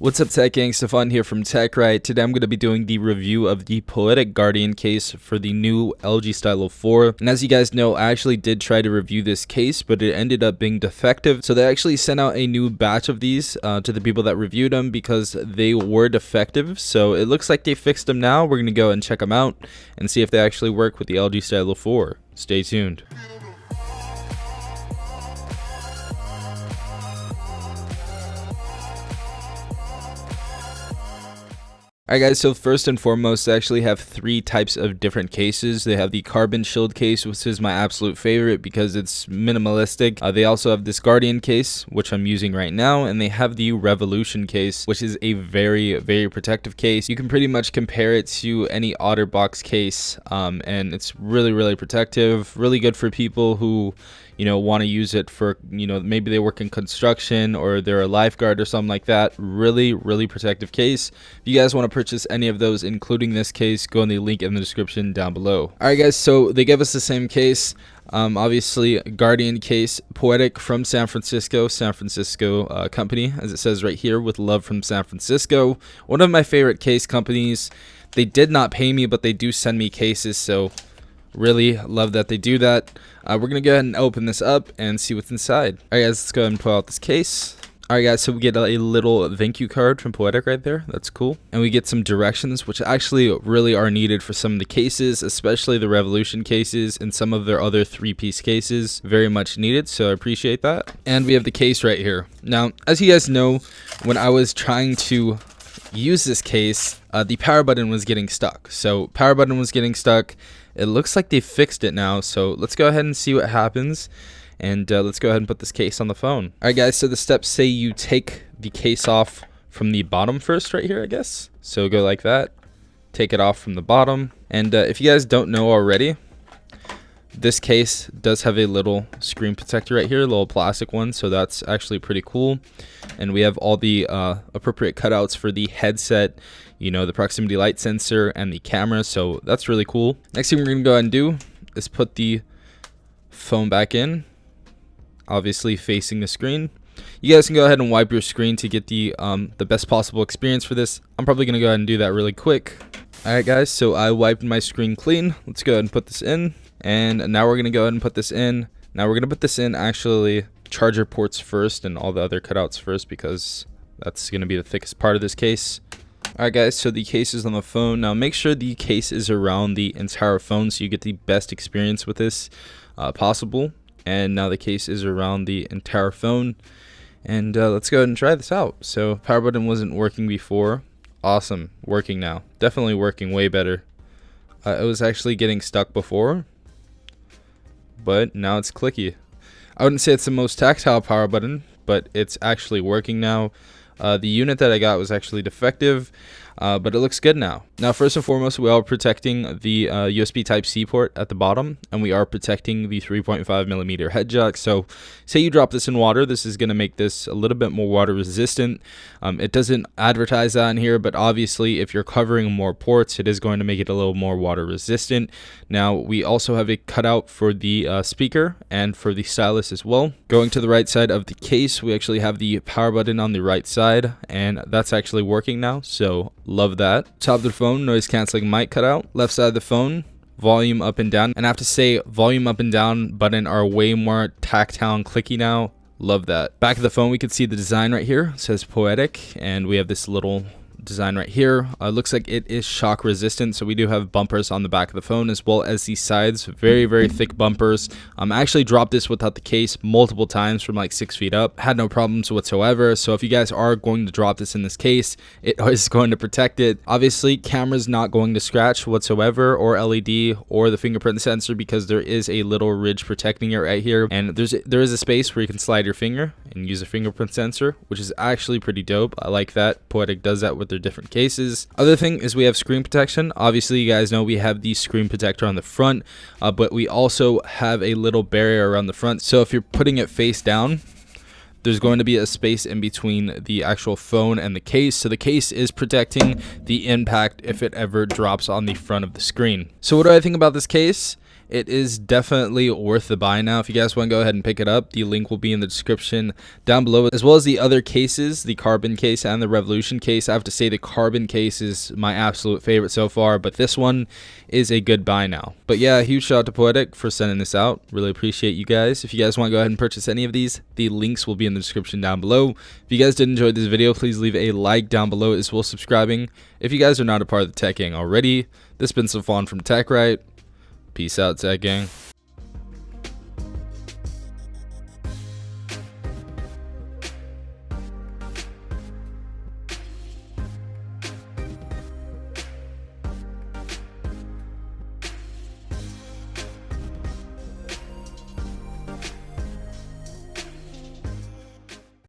What's up, Tech Gang? Stefan here from TechRight. Today I'm going to be doing the review of the Poetic Guardian case for the new LG Stylo 4. And as you guys know, I actually did try to review this case, but it ended up being defective. So they actually sent out a new batch of these to the people that reviewed them because they were defective. So it looks like they fixed them now. We're going to go and check them out and see if they actually work with the LG Stylo 4. Stay tuned. Alright guys, so first and foremost, they actually have three types of different cases. They have the carbon shield case, which is my absolute favorite because it's minimalistic. They also have this Guardian case, which I'm using right now, and they have the Revolution case, which is a very, very protective case. You can pretty much compare it to any OtterBox case, and it's really, really protective, really good for people who want to use it for, maybe they work in construction or they're a lifeguard or something like that. Really, really protective case. If you guys want to purchase any of those, including this case, go in the link in the description down below. Alright guys, so they give us the same case. Obviously, Guardian case, Poetic from San Francisco company, as it says right here, with love from San Francisco. One of my favorite case companies. They did not pay me, but they do send me cases, so really love that they do that. We're gonna go ahead and open this up and see what's inside. Alright guys, let's go ahead and pull out this case. Alright guys, so we get a little thank you card from Poetic right there. That's cool. And we get some directions, which actually really are needed for some of the cases, especially the Revolution cases and some of their other three-piece cases. Very much needed, so I appreciate that. And we have the case right here. Now, as you guys know, when I was trying to use this case, the power button was getting stuck. So power button was getting stuck. It looks like they fixed it now, so let's go ahead and see what happens. And let's go ahead and put this case on the phone. Alright guys, so the steps say you take the case off from the bottom first right here, I guess. So go like that. Take it off from the bottom. And if you guys don't know already, this case does have a little screen protector right here, a little plastic one, so that's actually pretty cool. And we have all the appropriate cutouts for the headset, the proximity light sensor and the camera, so that's really cool. Next thing we're going to go ahead and do is put the phone back in, obviously facing the screen. You guys can go ahead and wipe your screen to get the best possible experience for this. I'm probably going to go ahead and do that really quick. Alright guys, so I wiped my screen clean. Let's go ahead and put this in. And now we're going to go ahead and put this in. Now we're going to put this in actually charger ports first and all the other cutouts first because that's going to be the thickest part of this case. Alright guys, so the case is on the phone. Now make sure the case is around the entire phone so you get the best experience with this possible. And now the case is around the entire phone. And let's go ahead and try this out. So power button wasn't working before. Awesome, working now. Definitely working way better. It was actually getting stuck before, but now it's clicky. I wouldn't say it's the most tactile power button, but it's actually working now. The unit that I got was actually defective, but it looks good now. Now, first and foremost, we are protecting the USB Type-C port at the bottom, and we are protecting the 3.5mm head jack. So say you drop this in water, this is going to make this a little bit more water resistant. It doesn't advertise that in here, but obviously if you're covering more ports, it is going to make it a little more water resistant. Now, we also have a cutout for the speaker and for the stylus as well. Going to the right side of the case, we actually have the power button on the right side, and that's actually working now, so love that. Top of the phone, noise canceling mic cutout. Left side of the phone, volume up and down. And I have to say, volume up and down button are way more tactile and clicky now. Love that. Back of the phone, we can see the design right here. It says Poetic, and we have this little design right here. Looks like it is shock resistant, so we do have bumpers on the back of the phone as well as the sides. Very, very thick bumpers. I actually dropped this without the case multiple times from like 6 feet up. Had no problems whatsoever. So if you guys are going to drop this in this case, it is going to protect it. Obviously, camera's not going to scratch whatsoever, or LED, or the fingerprint sensor, because there is a little ridge protecting it right here, and there is a space where you can slide your finger and use a fingerprint sensor, which is actually pretty dope. I like that. Poetic does that with their different cases. Other thing is we have screen protection. Obviously, you guys know we have the screen protector on the front, but we also have a little barrier around the front. So if you're putting it face down, there's going to be a space in between the actual phone and the case. So the case is protecting the impact if it ever drops on the front of the screen. So what do I think about this case? it is definitely worth the buy now. If you guys want to go ahead and pick it up, the link will be in the description down below, as well as the other cases, the carbon case and the revolution case. I have to say the carbon case is my absolute favorite so far, but this one is a good buy now. But yeah, a huge shout out to Poetic for sending this out. Really appreciate you guys. If you guys want to go ahead and purchase any of these, the links will be in the description down below. If you guys did enjoy this video, please leave a like down below, as well as subscribing if you guys are not a part of the tech gang already. This has been some fun from TechRight. Peace out, tech gang.